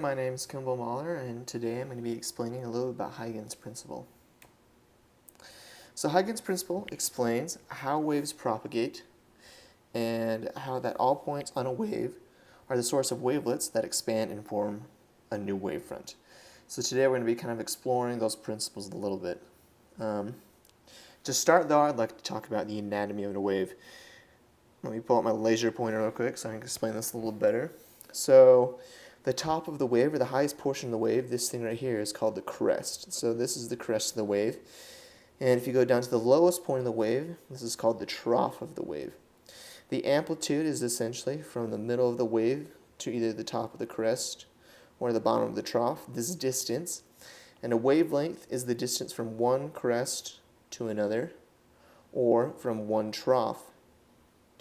My name is Kimble Mahler, and today I'm going to be explaining a little bit about Huygens Principle. So Huygens Principle explains how waves propagate and how that all points on a wave are the source of wavelets that expand and form a new wavefront. So today we're going to be kind of exploring those principles a little bit. To start though, I'd like to talk about the anatomy of a wave. Let me pull out my laser pointer real quick so I can explain this a little better. So the top of the wave, or the highest portion of the wave, this thing right here is called the crest. So this is the crest of the wave. And if you go down to the lowest point of the wave, this is called the trough of the wave. The amplitude is essentially from the middle of the wave to either the top of the crest or the bottom of the trough, this distance. And a wavelength is the distance from one crest to another, or from one trough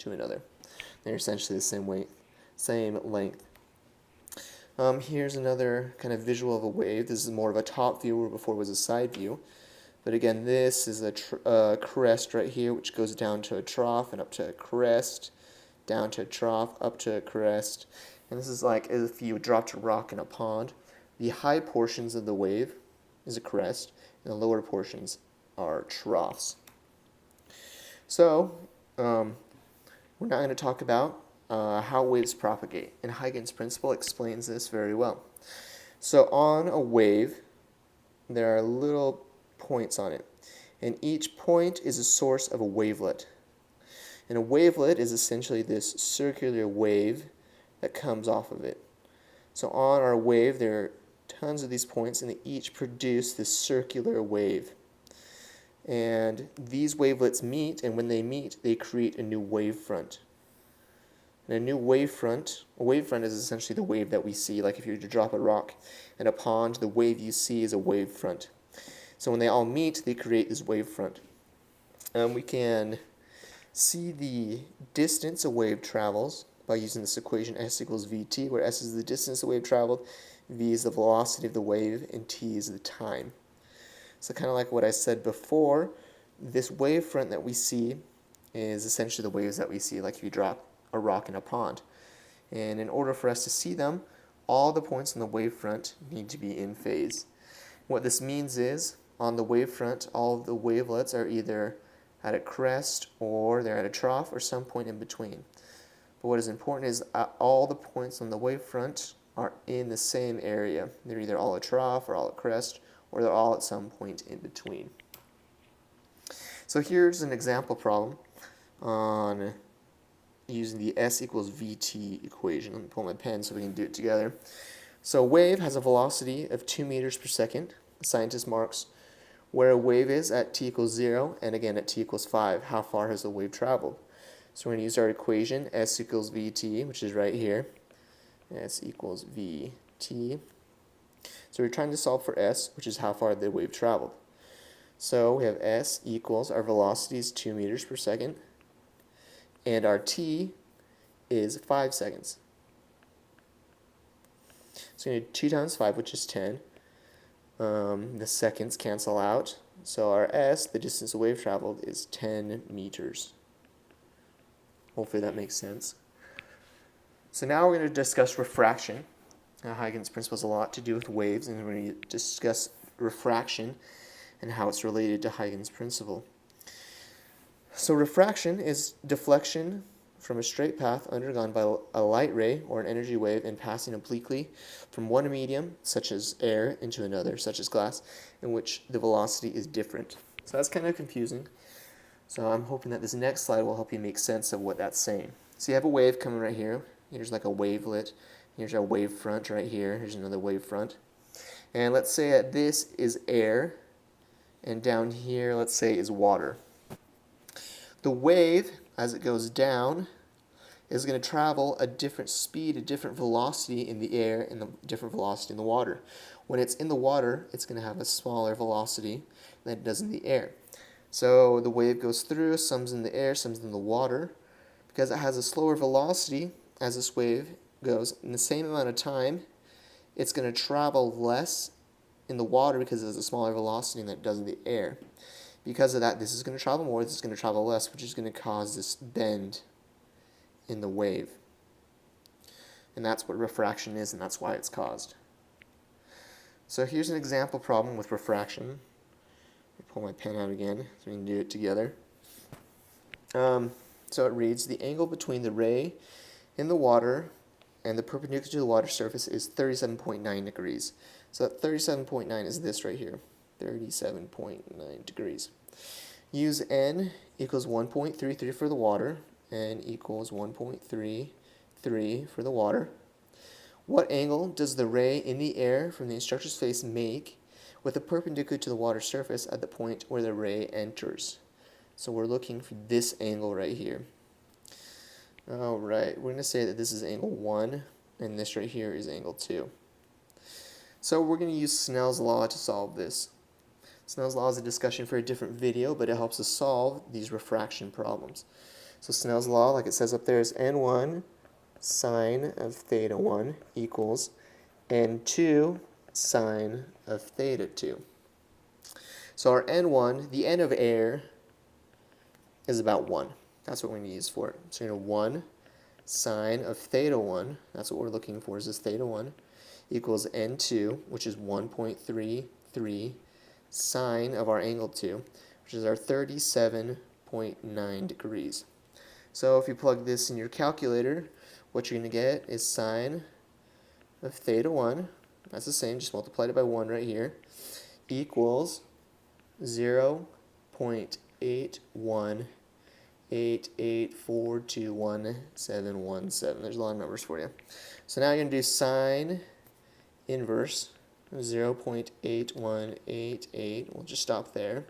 to another. They're essentially the same length. Here's another kind of visual of a wave. This is more of a top view, where before was a side view. But again, this is a crest right here, which goes down to a trough and up to a crest, down to a trough, up to a crest. And this is like if you dropped a rock in a pond. The high portions of the wave is a crest, and the lower portions are troughs. So, we're now going to talk about how waves propagate, and Huygens Principle explains this very well. So on a wave, there are little points on it, and each point is a source of a wavelet. And a wavelet is essentially this circular wave that comes off of it. So on our wave, there are tons of these points, and they each produce this circular wave. And these wavelets meet, and when they meet, they create a new wavefront. And a new wavefront is essentially the wave that we see. Like if you were to drop a rock in a pond, the wave you see is a wavefront. So when they all meet, they create this wavefront. We can see the distance a wave travels by using this equation S equals Vt, where S is the distance the wave traveled, V is the velocity of the wave, and T is the time. So kind of like what I said before, this wavefront that we see is essentially the waves that we see, like if you drop a rock in a pond. And in order for us to see them, all the points on the wavefront need to be in phase. What this means is, on the wavefront, all of the wavelets are either at a crest, or they're at a trough, or some point in between. But what is important is all the points on the wavefront are in the same area. They're either all at trough, or all at crest, or they're all at some point in between. So here's an example problem on using the S equals Vt equation. Let me pull my pen so we can do it together. So a wave has a velocity of 2 meters per second. The scientist marks where a wave is at t equals 0, and again at t equals 5. How far has the wave traveled? So we're going to use our equation, S equals Vt, which is right here. S equals Vt. So we're trying to solve for S, which is how far the wave traveled. So we have S equals, our velocity is 2 meters per second, and our t is 5 seconds. So we need 2 times 5, which is 10. The seconds cancel out. So our S, the distance the wave traveled, is 10 meters. Hopefully that makes sense. So now we're going to discuss refraction. Huygens Principle has a lot to do with waves, and we're going to discuss refraction and how it's related to Huygens Principle. So refraction is deflection from a straight path undergone by a light ray or an energy wave and passing obliquely from one medium, such as air, into another, such as glass, in which the velocity is different. So that's kind of confusing. So I'm hoping that this next slide will help you make sense of what that's saying. So you have a wave coming right here. Here's like a wavelet. Here's our wavefront right here. Here's another wavefront. And let's say that this is air, and down here, let's say, is water. The wave, as it goes down, is going to travel a different speed, a different velocity in the air, and a different velocity in the water. When it's in the water, it's going to have a smaller velocity than it does in the air. So the wave goes through, some's in the air, some's in the water. Because it has a slower velocity as this wave goes, in the same amount of time, it's going to travel less in the water because it has a smaller velocity than it does in the air. Because of that, this is going to travel more, this is going to travel less, which is going to cause this bend in the wave. And that's what refraction is, and that's why it's caused. So here's an example problem with refraction. I'll pull my pen out again so we can do it together. So it reads, the angle between the ray in the water and the perpendicular to the water surface is 37.9 degrees. So that 37.9 is this right here, 37.9 degrees. Use n equals 1.33 for the water, n equals 1.33 for the water. What angle does the ray in the air from the instructor's face make with the perpendicular to the water surface at the point where the ray enters? So we're looking for this angle right here. Alright, we're going to say that this is angle 1, and this right here is angle 2. So we're going to use Snell's law to solve this. Snell's law is a discussion for a different video, but it helps us solve these refraction problems. So Snell's law, like it says up there, is n1 sine of theta 1 equals n2 sine of theta 2. So our n1, the n of air, is about 1. That's what we're going to use for it. So 1 sine of theta 1, that's what we're looking for, is this theta 1, equals n2, which is 1.33 sine of our angle 2, which is our 37.9 degrees. So if you plug this in your calculator, what you're going to get is sine of theta 1, that's the same, just multiply it by 1 right here, equals 0.8188421717. There's a lot of numbers for you. So now you're going to do sine inverse 0.8188. We'll just stop there.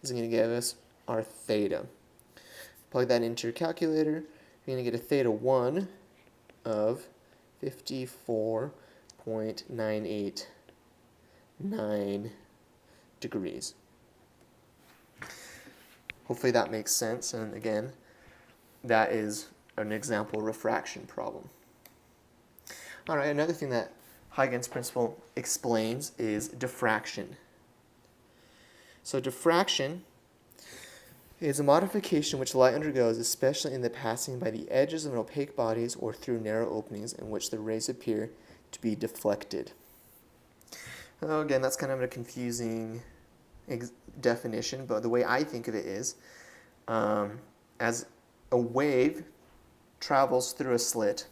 This is going to give us our theta. Plug that into your calculator. You're going to get a theta 1 of 54.989 degrees. Hopefully that makes sense, and again, that is an example refraction problem. Alright, another thing that Huygens Principle explains is diffraction. So diffraction is a modification which light undergoes, especially in the passing by the edges of an opaque bodies or through narrow openings in which the rays appear to be deflected. Oh, again, that's kind of a confusing definition, but the way I think of it is, as a wave travels through a slit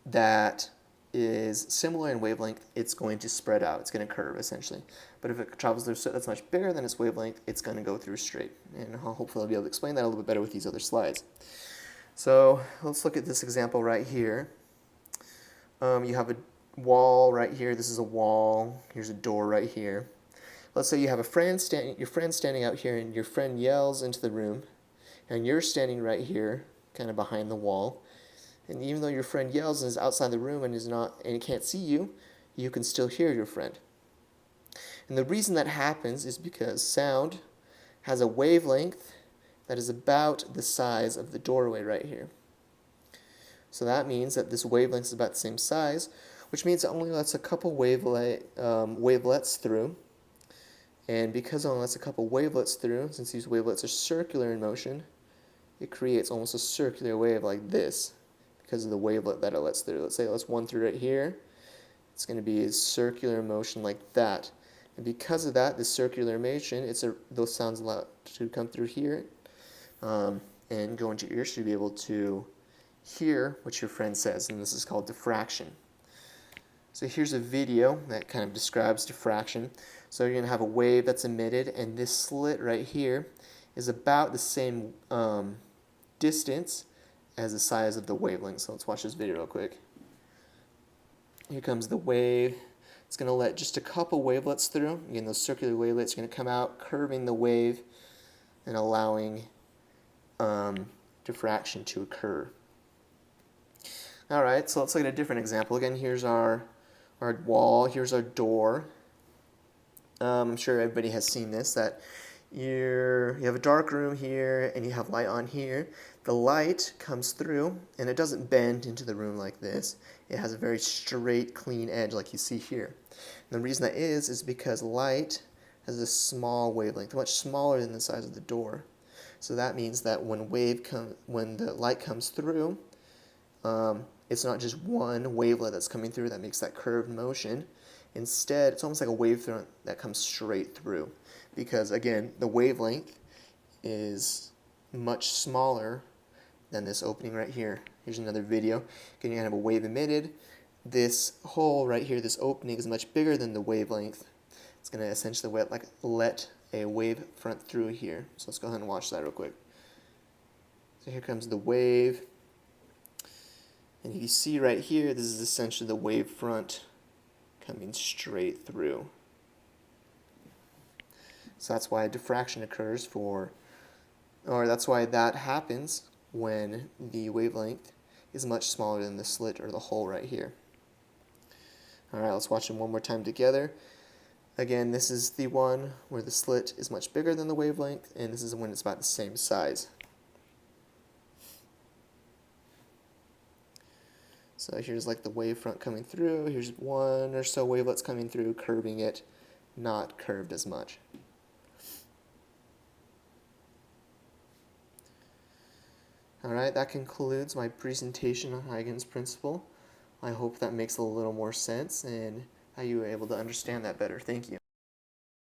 that is similar in wavelength, it's going to spread out, it's going to curve essentially. But if it travels through a slit that's much bigger than its wavelength, it's going to go through straight. And hopefully I'll be able to explain that a little bit better with these other slides. So let's look at this example right here. You have a wall right here, this is a wall, here's a door right here. Let's say you have your friend standing out here, and your friend yells into the room, and you're standing right here, kind of behind the wall. And even though your friend yells and is outside the room and he can't see you, you can still hear your friend. And the reason that happens is because sound has a wavelength that is about the size of the doorway right here. So that means that this wavelength is about the same size, which means it only lets a couple wavelets through. And because it only lets a couple wavelets through, since these wavelets are circular in motion, it creates almost a circular wave like this because of the wavelet that it lets through. Let's say it lets one through right here. It's going to be a circular motion like that. And because of that, this circular motion, those sounds allow to come through here and go into your ears to be able to hear what your friend says. And this is called diffraction. So here's a video that kind of describes diffraction. So you're going to have a wave that's emitted, and this slit right here is about the same distance as the size of the wavelength. So let's watch this video real quick. Here comes the wave. It's going to let just a couple wavelets through. Again, those circular wavelets are going to come out, curving the wave and allowing diffraction to occur. Alright, so let's look at a different example. Again, here's our wall, here's our door. I'm sure everybody has seen this, that you have a dark room here and you have light on here. The light comes through and it doesn't bend into the room like this. It has a very straight, clean edge like you see here. And the reason that is because light has a small wavelength, much smaller than the size of the door. So that means that when the light comes through, it's not just one wavelet that's coming through that makes that curved motion. Instead, it's almost like a wavefront that comes straight through, because again, the wavelength is much smaller than this opening right here. Here's another video. Again, you're going to have a wave emitted. This hole right here, this opening, is much bigger than the wavelength. It's going to essentially let a wave front through here. So let's go ahead and watch that real quick. So here comes the wave. And you see right here, this is essentially the wave front coming straight through. So that's why diffraction occurs that's why that happens when the wavelength is much smaller than the slit or the hole right here. Alright, let's watch them one more time together. Again, this is the one where the slit is much bigger than the wavelength, and this is when it's about the same size. So here's like the wavefront coming through. Here's one or so wavelets coming through, curving it, not curved as much. Alright, that concludes my presentation on Huygens Principle. I hope that makes a little more sense and how you were able to understand that better. Thank you.